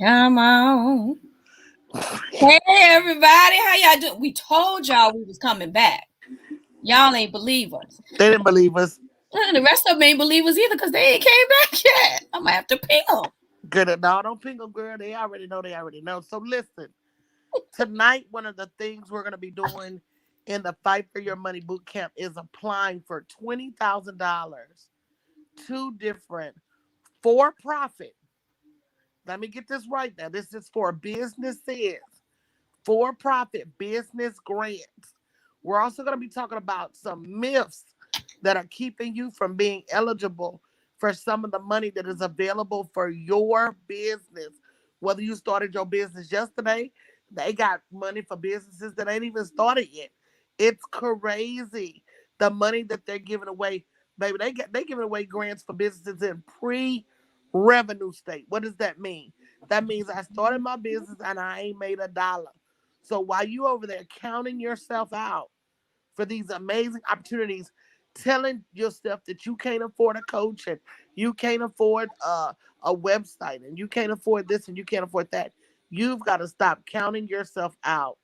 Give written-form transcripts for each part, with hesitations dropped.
Come on. Hey everybody, how y'all doing? We told y'all we was coming back. Y'all ain't believe us. They didn't believe us. The rest of them ain't believe us either because they ain't came back yet. I'm gonna have to ping them. Good. No, don't ping them, girl. They already know. They already know. So listen, tonight, one of the things we're going to be doing in the Fight for Your Money boot camp is applying for $20,000 to different for-profit. Let me get this right now. This is for businesses, for-profit business grants. We're also going to be talking about some myths that are keeping you from being eligible for some of the money that is available for your business. Whether you started your business yesterday, they got money for businesses that ain't even started yet. It's crazy the money that they're giving away, baby. They giving away grants for businesses in pre-revenue state. What does that mean? That means I started my business and I ain't made a dollar. So while you over there counting yourself out for these amazing opportunities, telling yourself that you can't afford a coach and you can't afford a website and you can't afford this and you can't afford that, you've got to stop counting yourself out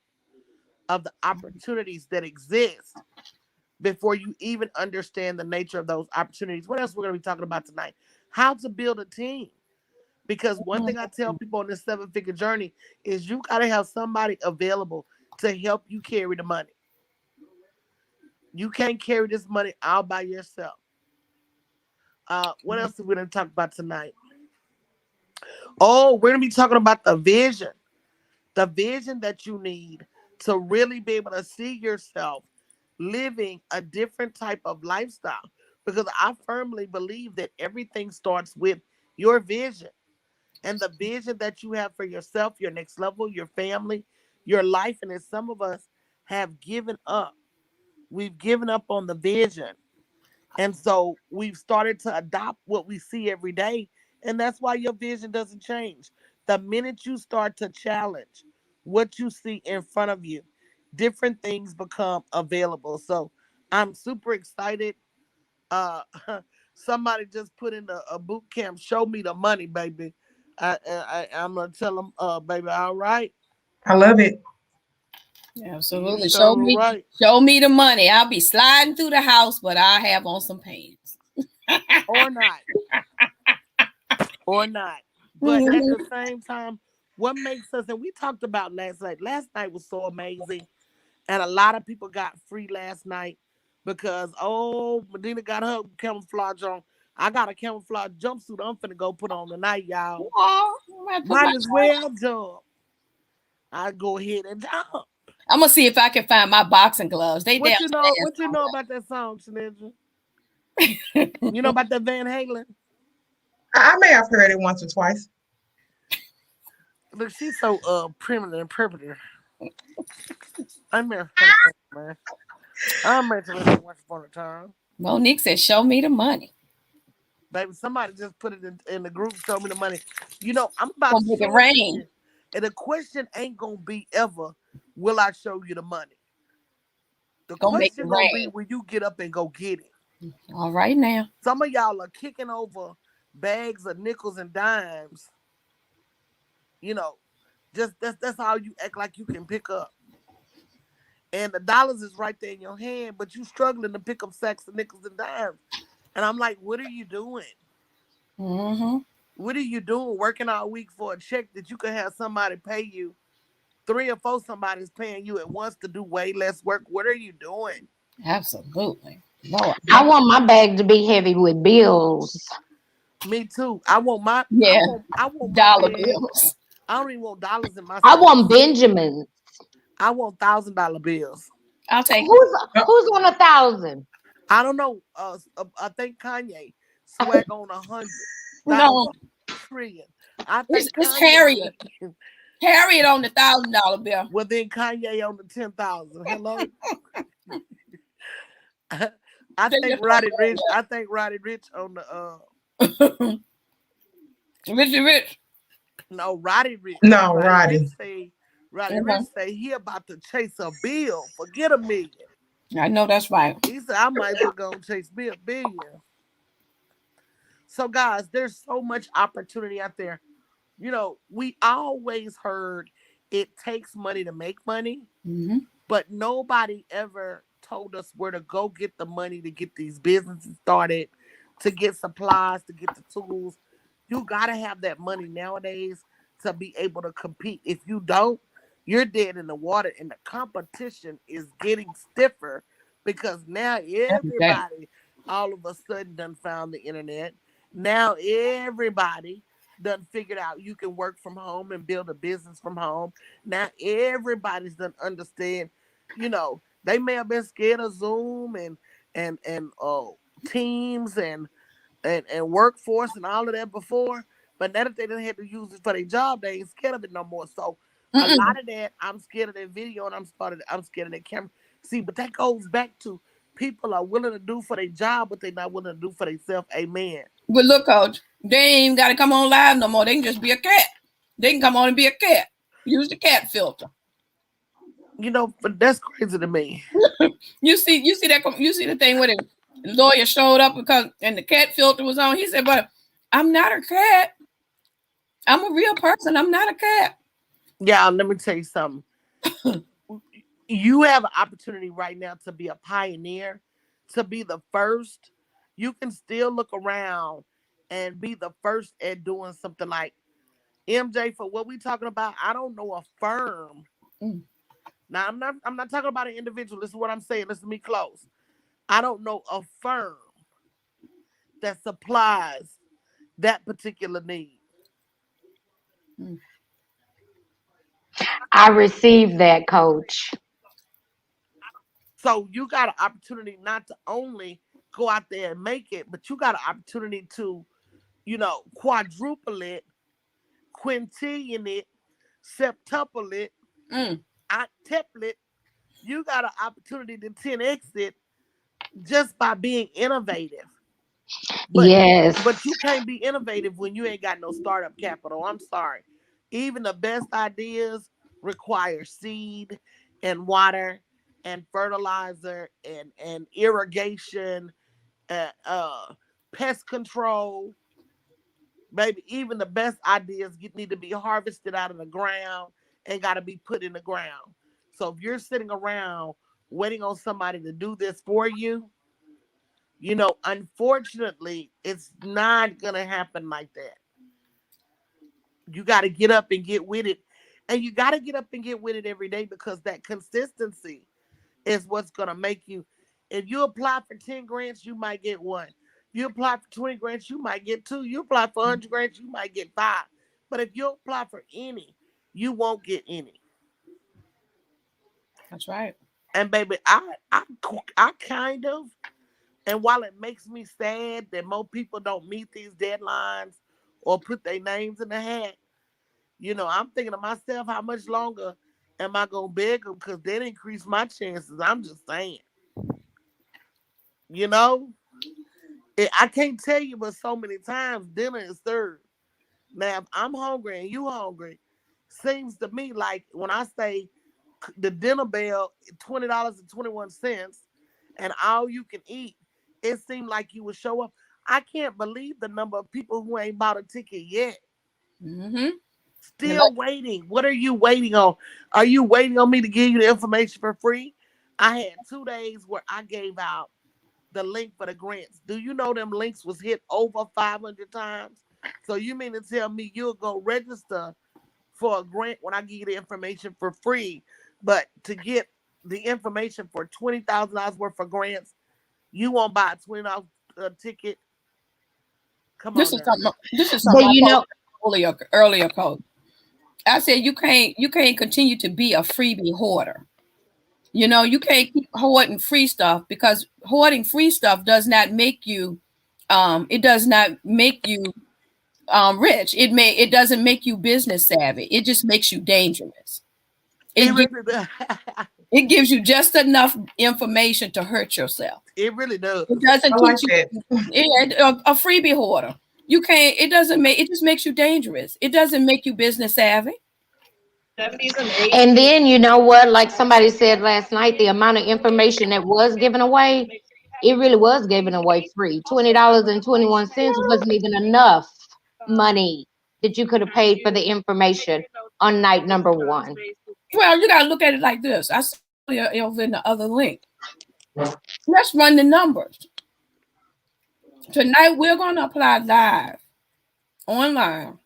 of the opportunities that exist before you even understand the nature of those opportunities. What else we're going to be talking about tonight? How to build a team. Because one thing I tell people on this 7-figure journey is you got to have somebody available to help you carry the money. You can't carry this money all by yourself. What else are we going to talk about tonight? Oh, we're going to be talking about the vision that you need to really be able to see yourself living a different type of lifestyle. Because I firmly believe that everything starts with your vision and the vision that you have for yourself, your next level, your family, your life. And as some of us have given up, we've given up on the vision. And so we've started to adopt what we see every day. And that's why your vision doesn't change. The minute you start to challenge what you see in front of you, different things become available. So I'm super excited. Uh, Somebody just put in a boot camp. Show me the money, baby. I'm gonna tell them, baby. All right, I love it. you Absolutely. sure right, Show me the money. I'll be sliding through the house, but I have on some pants. or not, or not. But at the same time, what makes us, and we talked about last night. Last night was so amazing, and a lot of people got free last night because Medina got her camouflage on. I got a camouflage jumpsuit I'm finna go put on tonight, y'all. Oh, I put Might my as well jump. I go ahead and jump. I'm gonna see if I can find my boxing gloves. They What you know? downstairs. What you know about that song, Shanidra? You know about that Van Halen? I may have heard it once or twice. Look, she's so primitive and primitive. I remember man. I remember it once upon a time. Monique said, "Show me the money." Baby, somebody just put it in the group, show me the money. You know, I'm about Gonna to make it show it to rain. you. And the question ain't gonna be ever, will I show you the money? The Gonna make it question gonna be, rain. will you get up and go get it? All right now. Some of y'all are kicking over bags of nickels and dimes. You know, just that's how you act like you can pick up. And the dollars is right there in your hand, but you struggling to pick up sacks of nickels and dimes. And I'm like, what are you doing? Mm-hmm. What are you doing working all week for a check that you could have somebody pay you? 3 or 4 somebody's paying you at once to do way less work. What are you doing? Absolutely. Lord. I want my bag to be heavy with bills. Me too. I want my Yeah. I want my Dollar bag. bills. I don't even want dollars in my I savings. want Benjamin. I want $1,000 bills. I'll take it. Who's Uh, who's on 1,000? I don't know. I think Kanye swag on 100,000 No, trillion. I it's, think it's Kanye. Harriet. Harriet on the $1,000 bill. Well, then Kanye on the 10,000. Hello. I Take think your Roddy Rich. I think Roddy Rich on the phone. Richie Rich. no Roddy Rich. no, Roddy Rich Roddy. say Roddy Rich Uh-huh. say he about to chase a bill. Forget a million. I know that's right. He said I might as well go and chase me a billion. So guys, there's so much opportunity out there You know, we always heard it takes money to make money, Mm-hmm. but nobody ever told us where to go get the money to get these businesses started, to get supplies, to get the tools. You got to have that money nowadays to be able to compete. If you don't, you're dead in the water, and the competition is getting stiffer because now Every day. everybody all of a sudden done found the internet. Now everybody done figured out you can work from home and build a business from home. Now everybody's done understand, you know, they may have been scared of Zoom and Teams and workforce and all of that before, but now that they didn't have to use it for their job, they ain't scared of it no more. So a Mm-mm. lot of that, I'm scared of that video and I'm scared of that camera. See, but that goes back to people are willing to do for their job, but they're not willing to do for themselves. Amen. But look, Coach, they ain't even got to come on live no more. They can just be a cat. They can come on and be a cat. Use the cat filter. You know, but that's crazy to me. You see the thing where the lawyer showed up because and the cat filter was on. He said, "But I'm not a cat. I'm a real person. I'm not a cat." Yeah, let me tell you something. You have an opportunity right now to be a pioneer, to be the first. You can still look around and be the first at doing something like MJ for what we talking about. I don't know a firm. Mm. Now I'm not talking about an individual. This is what I'm saying. Listen to me close. I don't know a firm that supplies that particular need. I received that, Coach. So you got an opportunity not to only go out there and make it, but you got an opportunity to, quadruple it, quintillion it, septuple it, Mm. octuple it. You got an opportunity to 10x it just by being innovative. But Yes. but you can't be innovative when you ain't got no startup capital. I'm sorry. Even the best ideas require seed and water and fertilizer and irrigation, pest control. Maybe even the best ideas need to be harvested out of the ground and got to be put in the ground. So if you're sitting around waiting on somebody to do this for you, unfortunately, it's not going to happen like that. You got to get up and get with it. And you got to get up and get with it every day because that consistency is what's going to make you. If you apply for 10 grants, you might get one. If you apply for 20 grants, you might get two. You apply for 100 grants, you might get five. But if you apply for any, you won't get any. That's right. And baby, I kind of, and while it makes me sad that more people don't meet these deadlines or put their names in the hat, I'm thinking to myself, how much longer am I going to beg them? Because that increase my chances. I'm just saying. I can't tell you, but so many times dinner is served. Now, if I'm hungry and you hungry, seems to me like when I say the dinner bell, $20.21, and all you can eat, it seemed like you would show up. I can't believe the number of people who ain't bought a ticket yet. Mm-hmm. Still waiting. What are you waiting on? Are you waiting on me to give you the information for free? I had 2 days where I gave out the link for the grants. Do you know them links was hit over 500 times? So you mean to tell me you'll go register for a grant when I give you the information for free, but to get the information for $20,000 worth of grants, you won't buy a $20 ticket? Come This on is now. something. This is But something I you know, told earlier, Coach. I said you can't continue to be a freebie hoarder. You can't keep hoarding free stuff because hoarding free stuff does not make you it does not make you rich. It doesn't make you business savvy. It just makes you dangerous. It It really gives, does. it gives you just enough information to hurt yourself. It really does. It doesn't I like teach that. you a freebie hoarder. You can't. It doesn't make. It just makes you dangerous. It doesn't make you business savvy. and then you know what? Like somebody said last night, the amount of information that was given away, it really was given away free. $20.21 wasn't even enough money that you could have paid for the information on night number 1. Well, you got to look at it like this. I saw you over in the other link. Let's run the numbers. Tonight, we're going to apply live, online,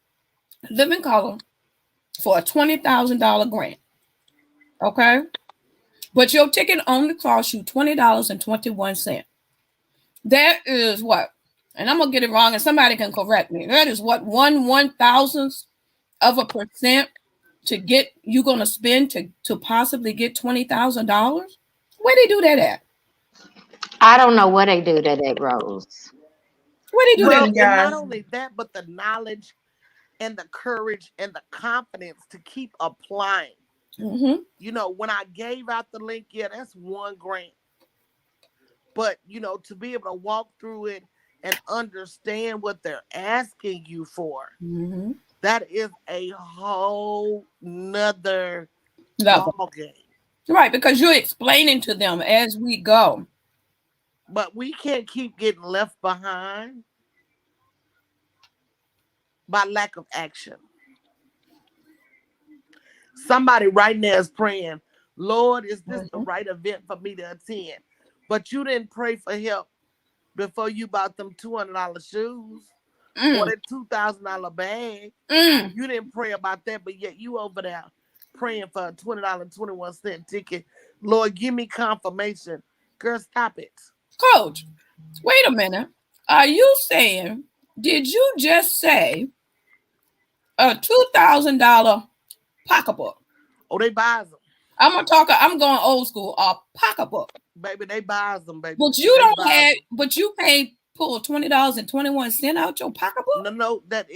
living color for a $20,000 grant. Okay? But your ticket only costs you $20.21. That is what? And I'm going to get it wrong, and somebody can correct me. That is what, 1/1000th of a percent to get you're going to spend to possibly get $20,000? Where they do that at? I don't know what they do to that, Rose. Where they do Well, that? and guys. not only that, but the knowledge and the courage and the confidence to keep applying. Mm-hmm. You know, when I gave out the link, yeah, that's one grant. But, you know, to be able to walk through it and understand what they're asking you for, Mm-hmm. that is a whole nother Level. ball game. Right, because you're explaining to them as we go. But we can't keep getting left behind by lack of action. Somebody right now is praying, Lord, is this the right event for me to attend? But you didn't pray for help before you bought them $200 shoes or that $2,000 bag. You didn't pray about that, but yet you over there praying for a $20.21 ticket. Lord, give me confirmation. Girl, stop it. Coach, wait a minute. Are you saying, did you just say a $2,000 pocketbook? Oh, they buys them. I'm going old school, a pocketbook. Baby, they buys them, baby. But you don't have, but you can't pull $20.21 out your pocketbook? No, that's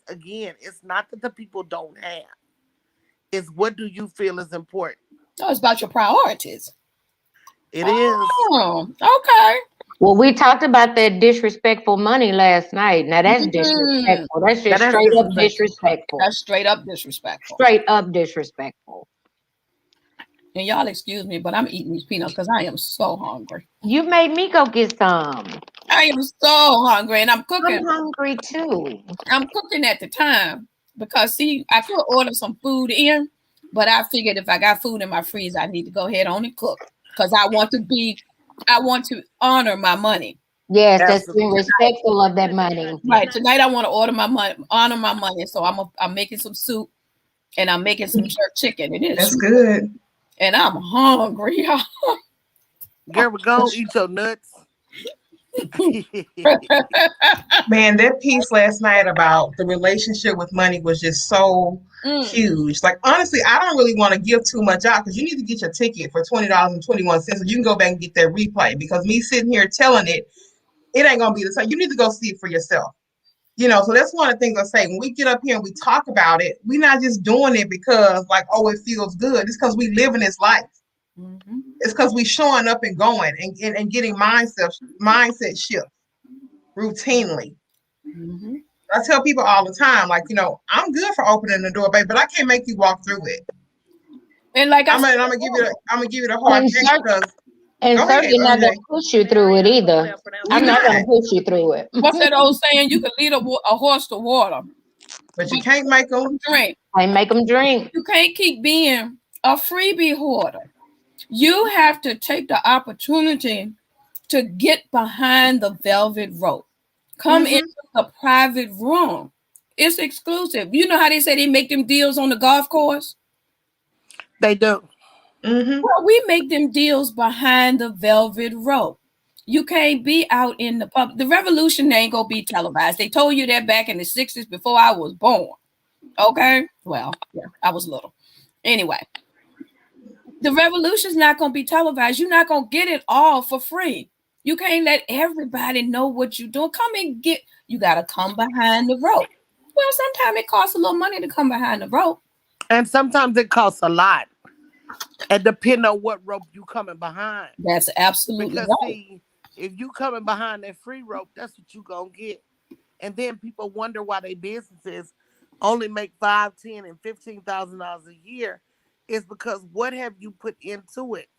again, it's not that the people don't have. It's what do you feel is important? No, it's about your priorities. It is. Oh, okay. Well, we talked about that disrespectful money last night. Now that's disrespectful. That's just straight up disrespectful. That's straight up disrespectful. Straight up disrespectful. And y'all excuse me, but I'm eating these peanuts because I am so hungry. You made me go get some. I am so hungry, and I'm cooking. I'm hungry too. I'm cooking at the time because, see, I could order some food in, but I figured if I got food in my freezer, I need to go ahead on and cook because I want to honor my money. Yes, that's being respectful of that money. Right. Tonight I want to honor my money. So I'm making some soup and I'm making some jerk chicken. It is That's good. And I'm hungry. Girl, we go eat your nuts. Man, that piece last night about the relationship with money was just so huge. Like, honestly, I don't really want to give too much out because you need to get your ticket for $20.21 so you can go back and get that replay. Because me sitting here telling it ain't gonna be the same. You need to go see it for yourself. You know, so that's one of the things I say. When we get up here and we talk about it, we're not just doing it because, like, oh, it feels good. It's because we live in this life. Mm-hmm. It's because we showing up and going and getting mindset shift routinely. Mm-hmm. I tell people all the time, like, you know, I'm good for opening the door, baby, but I can't make you walk through it. And like I'm gonna give you the hard because. And certainly not gonna push you through it either. I'm not gonna push you through it. What's that old saying? You can lead a horse to water, but you can't make them drink. Can't make them drink. You can't keep being a freebie hoarder. You have to take the opportunity to get behind the velvet rope. Come into the private room. It's exclusive. You know how they say they make them deals on the golf course? They do. Mm-hmm. Well, we make them deals behind the velvet rope. You can't be out in the public. The revolution ain't gonna be televised. They told you that back in the 60s before I was born. Okay? Well, yeah, I was little. Anyway, the revolution's not gonna be televised. You're not gonna get it all for free. You can't let everybody know what you're doing. You gotta come behind the rope. Well, sometimes it costs a little money to come behind the rope. And sometimes it costs a lot. And depending on what rope you coming behind. That's absolutely because right. See, if you coming behind that free rope, that's what you gonna get. And then people wonder why their businesses only make $5,000, $10,000, and $15,000 a year. Is because what have you put into it?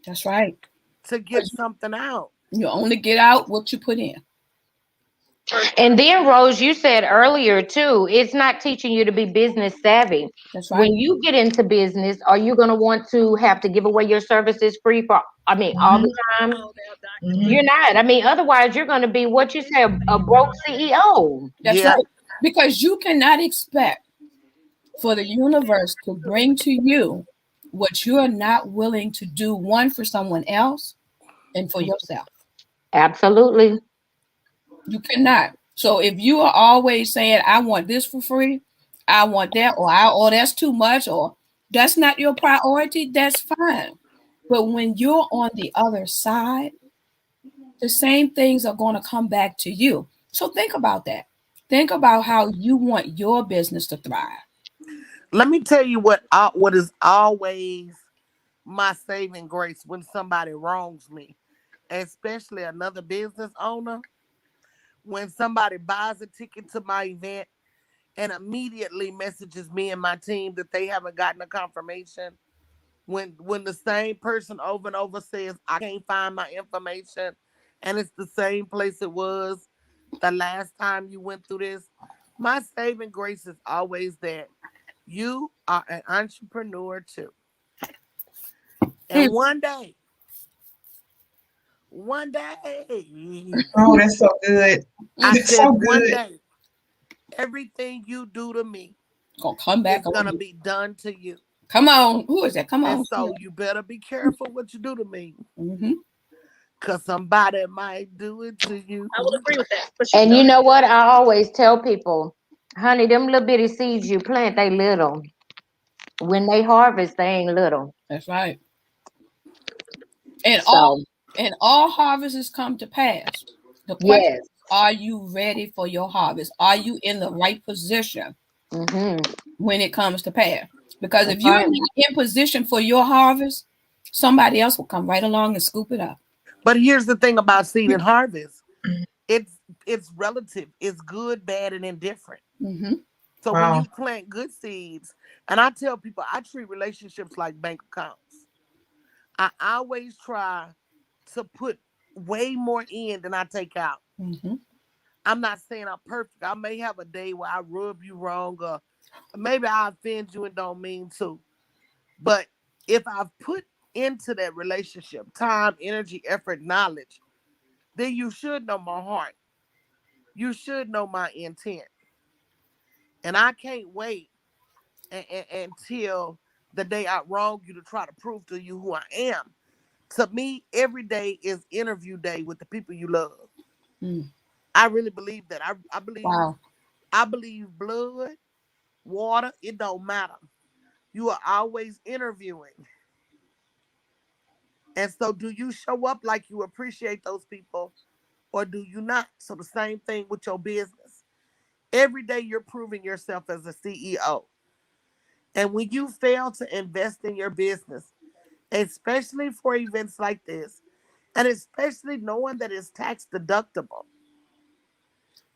That's right. To get something out. You only get out what you put in. And then, Rose, you said earlier too, it's not teaching you to be business savvy. That's right. When you get into business, are you going to want to have to give away your services free for, all the time? You're not. I mean, otherwise, you're going to be what you say, a broke CEO. That's Yeah. right. Because you cannot expect for the universe to bring to you what you are not willing to do, one, for someone else and for yourself. Absolutely. You cannot. So if you are always saying, I want this for free, I want that, or that's too much, or that's not your priority, that's fine. But when you're on the other side, the same things are going to come back to you. So think about that. Think about how you want your business to thrive. Let me tell you what is always my saving grace when somebody wrongs me, especially another business owner. When somebody buys a ticket to my event and immediately messages me and my team that they haven't gotten a confirmation, when the same person over and over says I can't find my information and it's the same place it was the last time you went through this, my saving grace is always that you are an entrepreneur too. And one day, Oh, that's so good. I That's said, so one good. day, everything you do to me Gonna come back is on going to you. be done to you. Come on. Who is that? Come on. And so you better be careful what you do to me. Mm-hmm. Because somebody might do it to you. I will agree with that. And you know what? I always tell people, honey, them little bitty seeds you plant, they little. When they harvest, they ain't little. That's right. And So, all harvests come to pass. The question yes. is, are you ready for your harvest? Are you in the right position when it comes to pass? Because if you're not in position for your harvest, somebody else will come right along and scoop it up. But here's the thing about seed and harvest. It's relative. It's good, bad, and indifferent. Mm-hmm. So when you plant good seeds, and I tell people I treat relationships like bank accounts. I always try to put way more in than I take out. Mm-hmm. I'm not saying I'm perfect. I may have a day where I rub you wrong, or maybe I offend you and don't mean to. But if I've put into that relationship time, energy, effort, knowledge, then you should know my heart. You should know my intent. And I can't wait until the day I wrong you to try to prove to you who I am. To me, every day is interview day with the people you love. I really believe that. I believe I believe blood, water, it don't matter. You are always interviewing. And so do you show up like you appreciate those people or do you not? So the same thing with your business. Every day you're proving yourself as a CEO. And when you fail to invest in your business, especially for events like this, and especially knowing that it's tax deductible,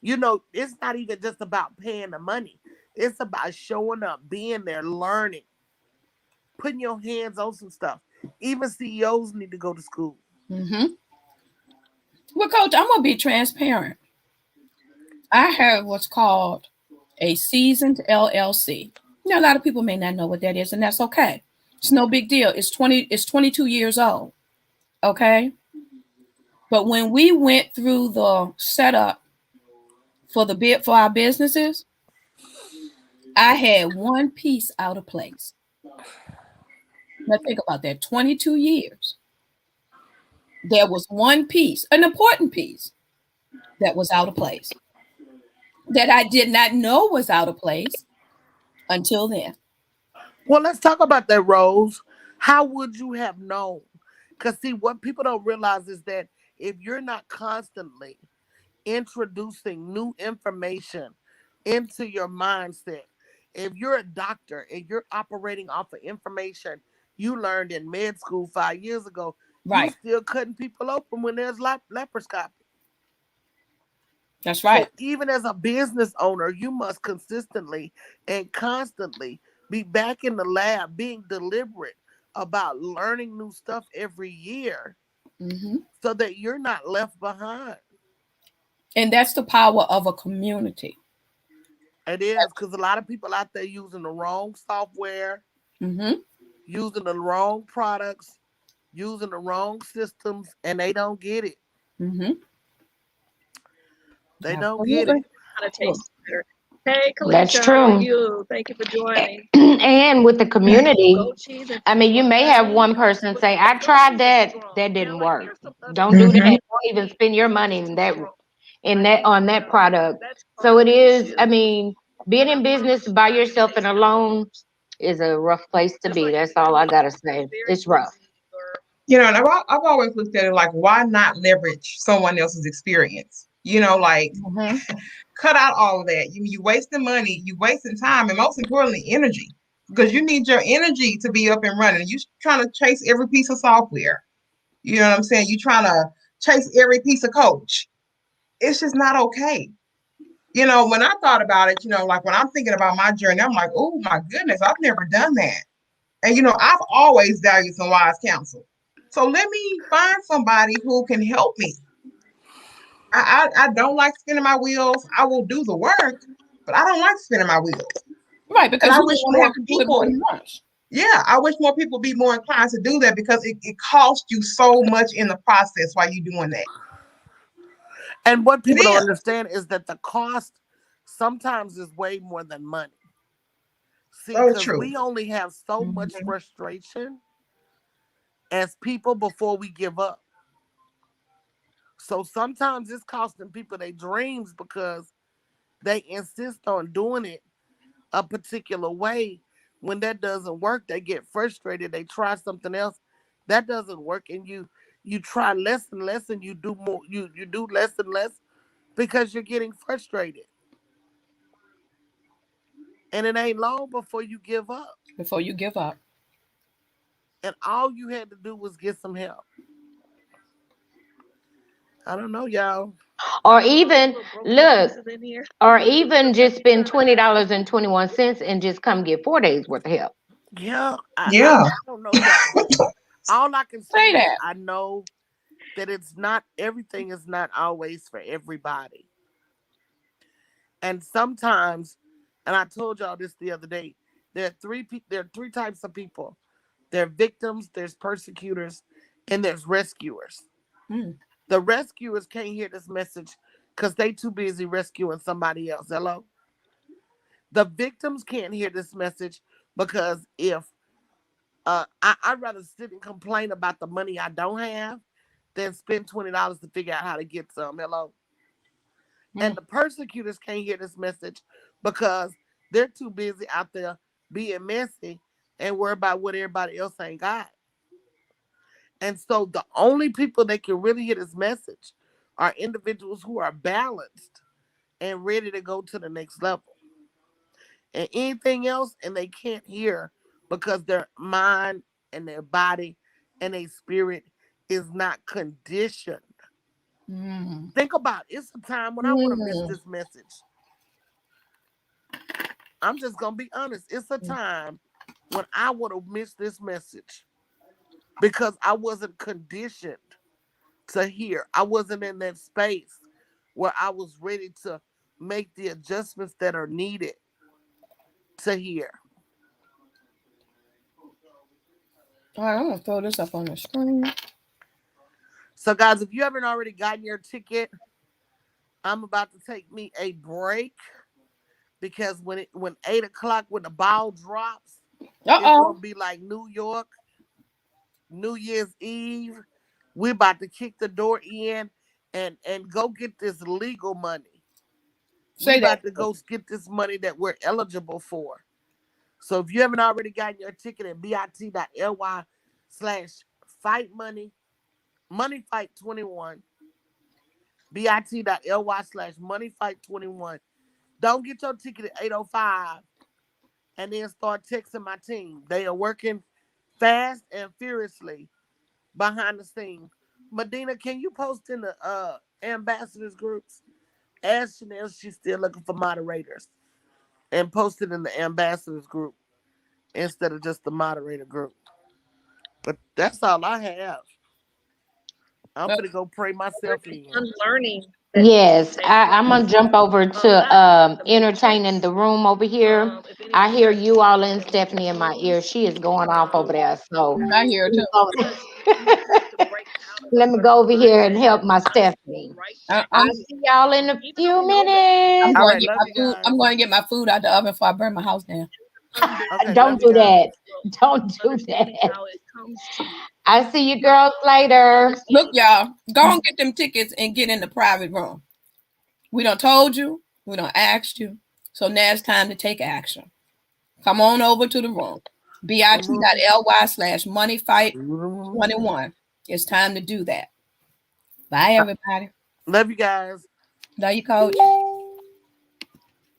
it's not even just about paying the money. It's about showing up, being there, learning, putting your hands on some stuff. Even CEOs need to go to school. Mm-hmm. Well, Coach, I'm going to be transparent. I have what's called a seasoned LLC. Now, a lot of people may not know what that is, and that's okay. It's no big deal. It's 22 years old. Okay. But when we went through the setup for our businesses, I had one piece out of place. Now think about that. 22 years. There was one piece, an important piece, that was out of place. That I did not know was out of place until then. Well, let's talk about that, Rose. How would you have known? Because, see, what people don't realize is that if you're not constantly introducing new information into your mindset, if you're a doctor and you're operating off of information you learned in med school 5 years ago, right, you're still cutting people open when there's laparoscopy. That's right. So even as a business owner, you must consistently and constantly be back in the lab, being deliberate about learning new stuff every year so that you're not left behind. And that's the power of a community. It is, because a lot of people out there using the wrong software, using the wrong products, using the wrong systems, and they don't get it. They don't get it. How to taste better. Hey, Kalisha, That's how true. are you? Thank you for joining. And with the community, Goat cheese and I mean, you may have one person say, I tried that didn't work. Don't do that. Don't even spend your money on that product. So it is, I mean, being in business by yourself and alone is a rough place to be. That's all I gotta say. It's rough. You know, and I've always looked at it like, why not leverage someone else's experience? You know, like cut out all of that. You wasting money, you wasting time, and most importantly, energy. Because you need your energy to be up and running. You trying to chase every piece of software. You know what I'm saying? You trying to chase every piece of coach. It's just not okay. You know, when I thought about it, you know, like when I'm thinking about my journey, I'm like, oh my goodness, I've never done that. And you know, I've always valued some wise counsel. So let me find somebody who can help me. I don't like spinning my wheels. I will do the work, but I don't like spinning my wheels. Right, because I you wish don't more have to do it more than once. Yeah, I wish more people be more inclined to do that, because it costs you so much in the process while you're doing that. And what people don't understand is that the cost sometimes is way more than money. See, because we only have so much frustration as people before we give up. So sometimes it's costing people their dreams because they insist on doing it a particular way. When that doesn't work, they get frustrated. They try something else. That doesn't work, and you try less and less, and you do more. You do less and less because you're getting frustrated. And it ain't long before you give up. Before you give up. And all you had to do was get some help. I don't know, y'all. Or even look, or even just spend $20.21 and just come get 4 days worth of help. Yeah, I don't know, y'all. All I can say is I know that it's not, everything is not always for everybody. And sometimes, and I told y'all this the other day, there are three types of people. There are victims, there's persecutors, and there's rescuers. The rescuers can't hear this message because they too busy rescuing somebody else. Hello? The victims can't hear this message because if I'd rather sit and complain about the money I don't have than spend $20 to figure out how to get some. Hello? And the persecutors can't hear this message because they're too busy out there being messy and worry about what everybody else ain't got. And so the only people that can really hear this message are individuals who are balanced and ready to go to the next level. And anything else, and they can't hear because their mind and their body and their spirit is not conditioned. Think about it. It's a time when I want to miss this message. I'm just going to be honest. It's a time when I would have missed this message because I wasn't conditioned to hear. I wasn't in that space where I was ready to make the adjustments that are needed to hear. All right, I'm going to throw this up on the screen. So, guys, if you haven't already gotten your ticket, I'm about to take me a break because when 8 o'clock, when the ball drops, it's going to be like New York, New Year's Eve. We're about to kick the door in and go get this legal money. We're about to go get this money that we're eligible for. So if you haven't already gotten your ticket at bit.ly/fightmoney, moneyfight21, bit.ly/moneyfight21. Don't get your ticket at 8:05 and then start texting my team. They are working fast and furiously behind the scenes. Medina, can you post in the ambassadors groups? Ask Chanel, she's still looking for moderators. And post it in the ambassadors group instead of just the moderator group. But that's all I have. I'm gonna go pray myself in. I'm learning. Yes, I'm gonna jump over to entertaining the room over here. I hear you all and Stephanie in my ear. She is going off over there. So I hear it too. let me go over here and help my Stephanie. I'm I'll see y'all in a few I'm minutes. All going right, to get love my you food. guys. I'm going to get my food out the oven before I burn my house down. Okay, Don't love do you guys. that. Don't do that. I'll see you girls later. Look, y'all, go and get them tickets and get in the private room. We done told you. We done asked you. So now it's time to take action. Come on over to the room. bit.ly/moneyfight21. It's time to do that. Bye, everybody. Love you guys. Love you, coach.